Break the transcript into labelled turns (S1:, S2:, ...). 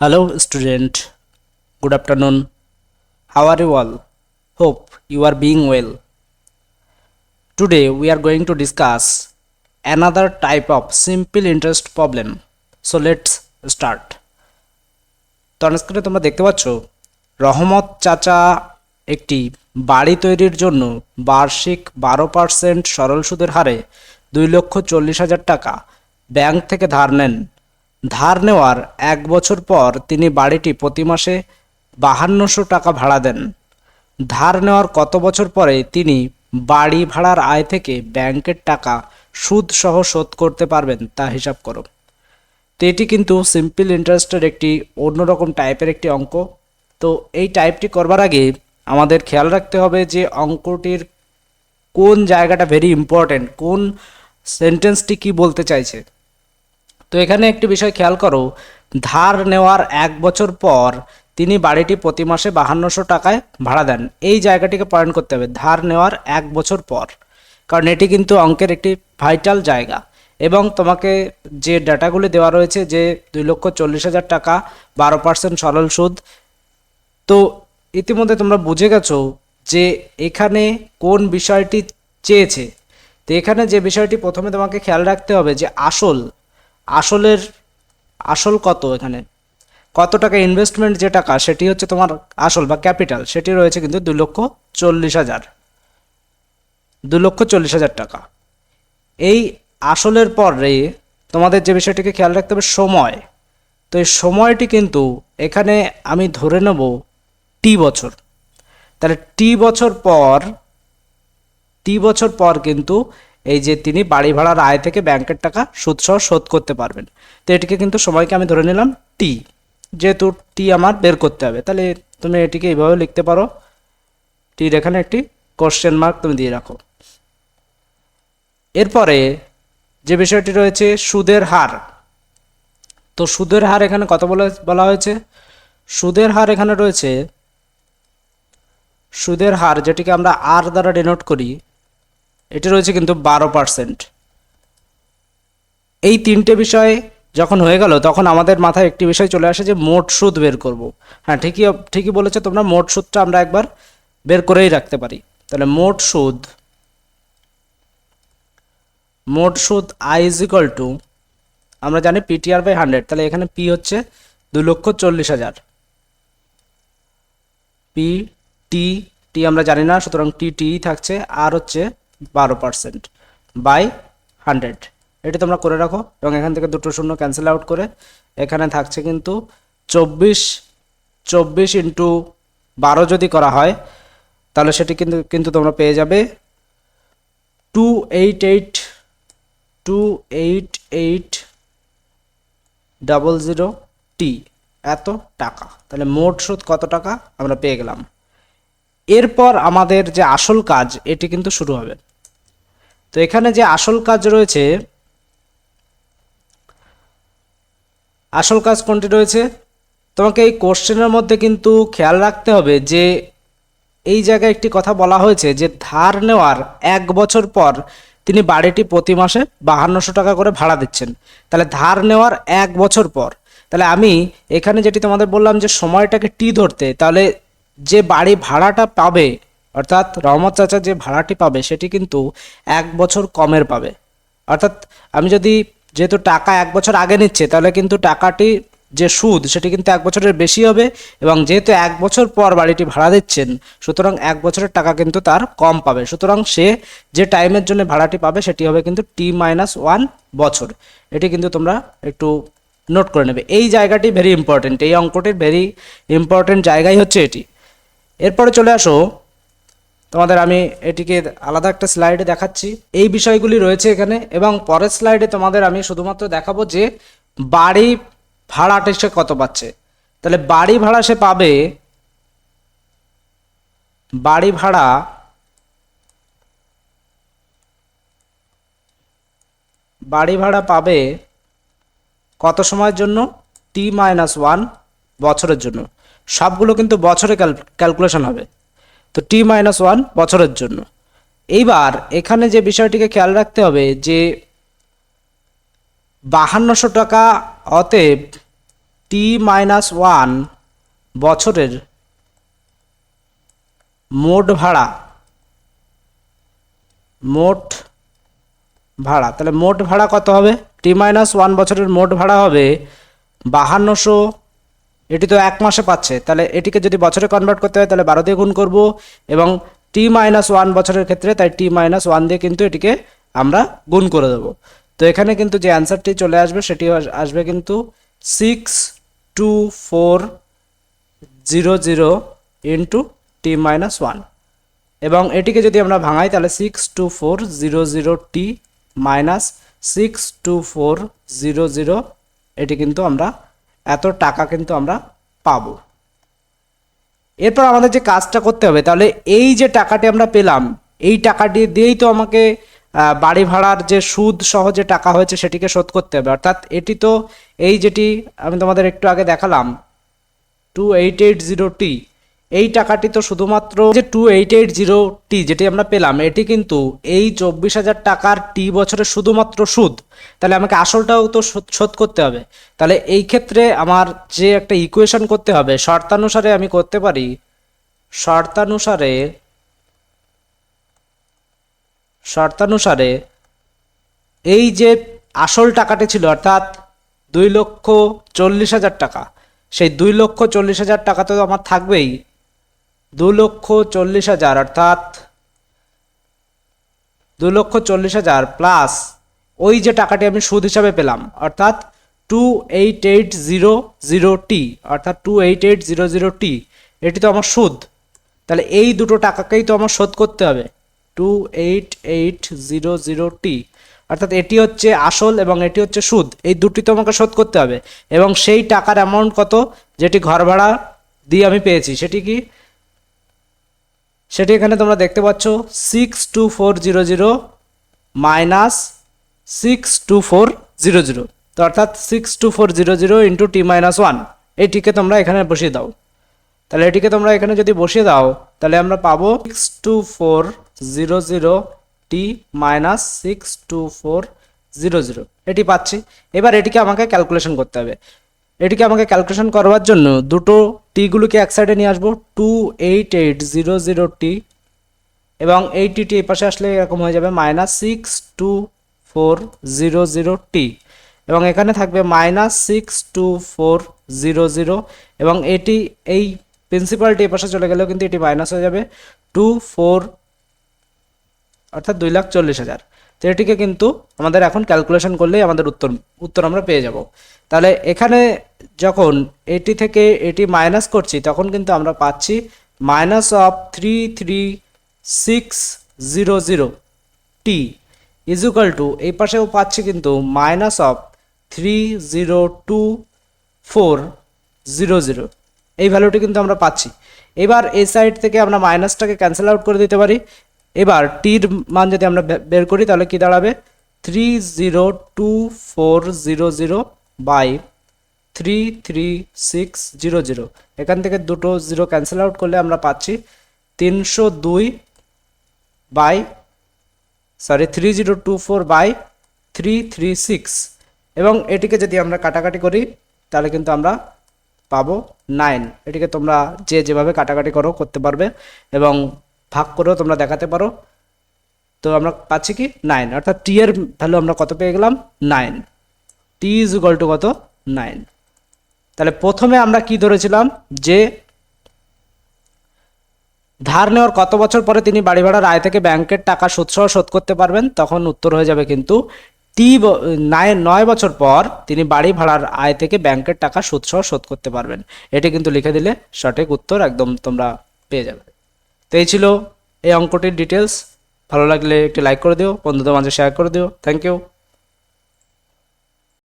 S1: Hello, student. Good afternoon. How are you all? Hope you are being well. Today, we are going to discuss another type of simple interest problem. So, let's start. তো স্ক্রিনে তোমরা দেখতে পাচ্ছ রহমত চাচা একটি বাড়ি তৈরির জন্য বার্ষিক 12% সরল সুদের হারে 2,40,000 টাকা ব্যাংক থেকে ধার নেন। ধার নেওয়ার 1 বছর পর তিনি বাড়িটি প্রতি মাসে 5200 টাকা ভাড়া দেন। ধার নেওয়ার কত বছর পরে তিনি বাড়ি ভাড়ার আয় থেকে ব্যাংকের টাকা সুদ সহ শোধ করতে পারবেন তা হিসাব করো। তো এটি কিন্তু সিম্পল ইন্টারেস্টের একটি অন্যরকম টাইপের একটি অঙ্ক। তো এই টাইপটি করবার আগে আমাদের খেয়াল রাখতে হবে যে অঙ্কটির কোন জায়গাটা ভেরি ইম্পর্ট্যান্ট, কোন সেন্টেন্সটি কি বলতে চাইছে। তো এখানে একটি বিষয় খেয়াল করো, ধার নেওয়ার 1 বছর পর তিনি বাড়িটি প্রতি মাসে 5200 টাকায় ভাড়া দেন। এই জায়গাটিকে পয়েন্ট করতে হবে, ধার নেওয়ার 1 বছর পর, কারণ এটি কিন্তু অঙ্কের একটি ভাইটাল জায়গা। এবং তোমাকে যে ডাটাগুলি দেওয়া রয়েছে যে 2,40,000 টাকা 12% সরল সুদ, তো ইতিমধ্যে তোমরা বুঝে গেছো যে এখানে কোন বিষয়টি চেয়েছে। তো এখানে যে বিষয়টি প্রথমে তোমাকে খেয়াল রাখতে হবে যে আসল কত, এখানে কত টাকা ইনভেস্টমেন্ট, যে টাকা সেটি হচ্ছে তোমার আসল বা ক্যাপিটাল, সেটি রয়েছে কিন্তু 2,40,000 টাকা। এই আসলের পরে তোমাদের যে বিষয়টিকে খেয়াল রাখতে হবে সময়। তো এই সময়টি কিন্তু এখানে আমি ধরে নেব টি বছর। তাহলে টি বছর পর কিন্তু এই যে তিনি বাড়ি ভাড়ার আয় থেকে ব্যাংকের টাকা সুদসহ শোধ করতে পারবেন। তো এটিকে কিন্তু সময়কে আমি ধরে নিলাম টি, যেহেতু টি আমার বের করতে হবে। তাহলে তুমি এটিকে এইভাবে লিখতে পারো, টির এখানে একটি কোশ্চেন মার্ক তুমি দিয়ে রাখো। এরপরে যে বিষয়টি রয়েছে সুদের হার। তো সুদের হার এখানে কত বলা হয়েছে, সুদের হার এখানে রয়েছে, সুদের হার যেটিকে আমরা আর দ্বারা ডিনোট করি, এটি রয়েছে কিন্তু 12%। এই তিনটে বিষয় যখন হয়ে গেল তখন আমাদের মাথায় একটি বিষয় চলে আসে যে মোট সুদ বের করব। হ্যাঁ, ঠিকই বলেছো তোমরা, মোট সুদটা আমরা একবার বের করেই রাখতে পারি। তাহলে মোট সুদ আই ইজ ইকুয়াল টু, আমরা জানি পিটিআর বাই 100। তাহলে এখানে পি হচ্ছে 2,40,000, পি টি আমরা জানি না, সুতরাং টি থাকছে, আর হচ্ছে 12% বাই 100। এটি তোমরা করে রাখো এবং এখান থেকে দুটো শূন্য ক্যান্সেল আউট করে এখানে থাকছে কিন্তু 24 ইন্টু 12 যদি করা হয় তাহলে সেটি কিন্তু তোমরা পেয়ে যাবে 288,00 টি, এত টাকা। তাহলে মোট সুদ কত টাকা আমরা পেয়ে গেলাম। এরপর আমাদের যে আসল কাজ এটি কিন্তু শুরু হবে। তো এখানে যে আসল কাজ রয়েছে, আসল কাজ কোনটি রয়েছে, তোমাকে এই কোশ্চেনের মধ্যে কিন্তু খেয়াল রাখতে হবে যে এই জায়গায় একটি কথা বলা হয়েছে যে ধার নেওয়ার 1 বছর পর তিনি বাড়িটি প্রতি মাসে 5200 টাকা করে ভাড়া দিচ্ছেন। তাহলে ধার নেওয়ার 1 বছর পর, তাহলে আমি এখানে যেটি তোমাদের বললাম যে সময়টাকে টি ধরতে, তাহলে যে বাড়ি ভাড়াটা পাবে, অর্থাৎ রহমত চাচা যে ভাড়াটি পাবে সেটি কিন্তু 1 বছর কমের পাবে। অর্থাৎ আমি যদি, যেহেতু টাকা 1 বছর আগে নিচ্ছে, তাহলে কিন্তু টাকাটি যে সুদ সেটি কিন্তু 1 বছরের বেশি হবে, এবং যেহেতু 1 বছর পর বাড়িটি ভাড়া দিচ্ছেন সুতরাং 1 বছরের টাকা কিন্তু তার কম পাবে। সুতরাং সে যে টাইমের জন্য ভাড়াটি পাবে সেটি হবে কিন্তু T-1 বছর। এটি কিন্তু তোমরা একটু নোট করে নেবে, এই জায়গাটি ভেরি ইম্পর্টেন্ট, এই অঙ্কটির ভেরি ইম্পর্টেন্ট জায়গাই হচ্ছে এটি। এরপরে চলে আসো, তোমাদের আমি এটিকে আলাদা একটা স্লাইডে দেখাচ্ছি, এই বিষয়গুলি রয়েছে এখানে, এবং পরের স্লাইডে তোমাদের আমি শুধুমাত্র দেখাবো যে বাড়ি ভাড়াটা সে কত পাচ্ছে। তাহলে বাড়ি ভাড়া পাবে কত সময়ের জন্য, T-1 বছরের জন্য। সবগুলো কিন্তু বছরে ক্যালকুলেশন হবে, তো T-1 বছরের জন্য। এইবার এখানে যে বিষয়টিকে খেয়াল রাখতে হবে যে 5200 টাকা, অতএব T-1 বছরের মোট ভাড়া তাহলে মোট ভাড়া কত হবে? T-1 বছরের মোট ভাড়া হবে 5200। এটি তো এক মাসে পাচ্ছে, তাহলে এটিকে যদি বছরে কনভার্ট করতে হয় তাহলে 12 দিয়ে গুণ করব, এবং T-1 বছরের ক্ষেত্রে তাই T-1 দিয়ে কিন্তু এটিকে আমরা গুণ করে দেব। তো এখানে কিন্তু যে অ্যান্সারটি চলে আসবে সেটি আসবে কিন্তু 62400 ইন্টু T-1, এবং এটিকে যদি আমরা ভাঙাই তাহলে 62400T মাইনাস 62400, এটি কিন্তু আমরা এত টাকা কিন্তু আমরা পাবো। এরপর আমাদের যে কাজটা করতে হবে, তাহলে এই যে টাকাটি আমরা পেলাম এই টাকাটি দিয়েই তো আমাকে বাড়ি ভাড়ার যে সুদ সহ যে টাকা হয়েছে সেটিকে শোধ করতে হবে। অর্থাৎ এটি তো এই যেটি আমি তোমাদের একটু আগে দেখালাম 2880T, এই টাকাটি তো শুধুমাত্র যে 2880T যেটি আমরা পেলাম এটি কিন্তু এই 24,000 টাকার টি বছরের শুধুমাত্র সুদ। তাহলে আমাকে আসলটাও তো শোধ করতে হবে। তাহলে এই ক্ষেত্রে আমার যে একটা ইকুয়েশন করতে হবে, শর্তানুসারে আমি করতে পারি, শর্তানুসারে এই যে আসল টাকাটি ছিল অর্থাৎ 2,40,000 টাকা, সেই 2,40,000 টাকা তো আমার থাকবেই। 2,40,000 অর্থাৎ 2,40,000 প্লাস ওই যে টাকাটি আমি সুদ হিসাবে পেলাম অর্থাৎ 2880T, অর্থাৎ 2880T এটি তো আমার সুদ। তাহলে এই দুটো টাকাকেই তো আমার শোধ করতে হবে, 2880T, অর্থাৎ এটি হচ্ছে আসল এবং এটি হচ্ছে সুদ, এই দুটি তো আমাকে শোধ করতে হবে। এবং সেই টাকার অ্যামাউন্ট কত যেটি ঘর ভাড়া দিয়ে আমি পেয়েছি সেটি এখানে তোমরা দেখতে পাচ্ছ 62400 মাইনাস 62400, তো অর্থাৎ 62400 ইন্টু T-1, এটিকে তোমরা এখানে বসিয়ে দাও। তাহলে এটিকে তোমরা এখানে যদি বসিয়ে দাও তাহলে আমরা পাবো 62400T মাইনাস 62400, এটি পাচ্ছি। এবার এটিকে আমাকে ক্যালকুলেশন করতে হবে। এটিকে আমাকে ক্যালকুলেশন করবার জন্য দুটো টিগুলোকে এক সাইডে নিয়ে আসবো, 28800T, এবং এই টি এই পাশে আসলে এরকম হয়ে যাবে মাইনাস 62400T, এবং এখানে থাকবে মাইনাস 62400, এবং এটি এই প্রিন্সিপালটি এই পাশে চলে গেলেও কিন্তু এটি মাইনাস হয়ে যাবে 24, অর্থাৎ 2,40,000। তো এটিকে কিন্তু আমাদের এখন ক্যালকুলেশন করলেই আমাদের উত্তর আমরা পেয়ে যাব। তাহলে এখানে যখন এটি থেকে এটি মাইনাস করছি তখন কিন্তু আমরা পাচ্ছি minus of 33600T is equal to, এই পাশেও পাচ্ছি কিন্তু মাইনাস অফ 302,400, এই ভ্যালুটি কিন্তু আমরা পাচ্ছি। এবার এই সাইড থেকে আমরা মাইনাসটাকে ক্যান্সেল আউট করে দিতে পারি। এবার টির মান যদি আমরা বের করি তাহলে কি দাঁড়াবে, 302,400 বাই 33600, এখান থেকে দুটো জিরো ক্যান্সেল আউট করলে আমরা পাচ্ছি 3024 বাই 336, এবং এটিকে যদি আমরা কাটাকাটি করি তাহলে কিন্তু আমরা পাবো 9। এটিকে তোমরা যেভাবে কাটাকাটি করতে পারবে এবং ভাগ করেও তোমরা দেখাতে পারো। তো আমরা পাচ্ছি কি 9, অর্থাৎ টি এর ভ্যালু আমরা কত পেয়ে গেলাম, 9। টি ইজ ইকুয়াল টু কত, 9। তাহলে প্রথমে আমরা কি ধরেছিলাম যে ধার নেওয়ার কত বছর পরে তিনি বাড়ি ভাড়ার আয় থেকে ব্যাংকের টাকা সুদসহ শোধ করতে পারবেন, তখন উত্তর হয়ে যাবে কিন্তু 9 বছর পর তিনি বাড়ি ভাড়ার আয় থেকে ব্যাংকের টাকা সুদসহ শোধ করতে পারবেন। এটি কিন্তু লিখে দিলে সঠিক উত্তর একদম তোমরা পেয়ে যাবে। তো এই ছিল এই অঙ্কটির ডিটেলস। ভালো লাগলে একটি লাইক করে দিও, বন্ধুদের মাঝে শেয়ার করে দিও। Thank you.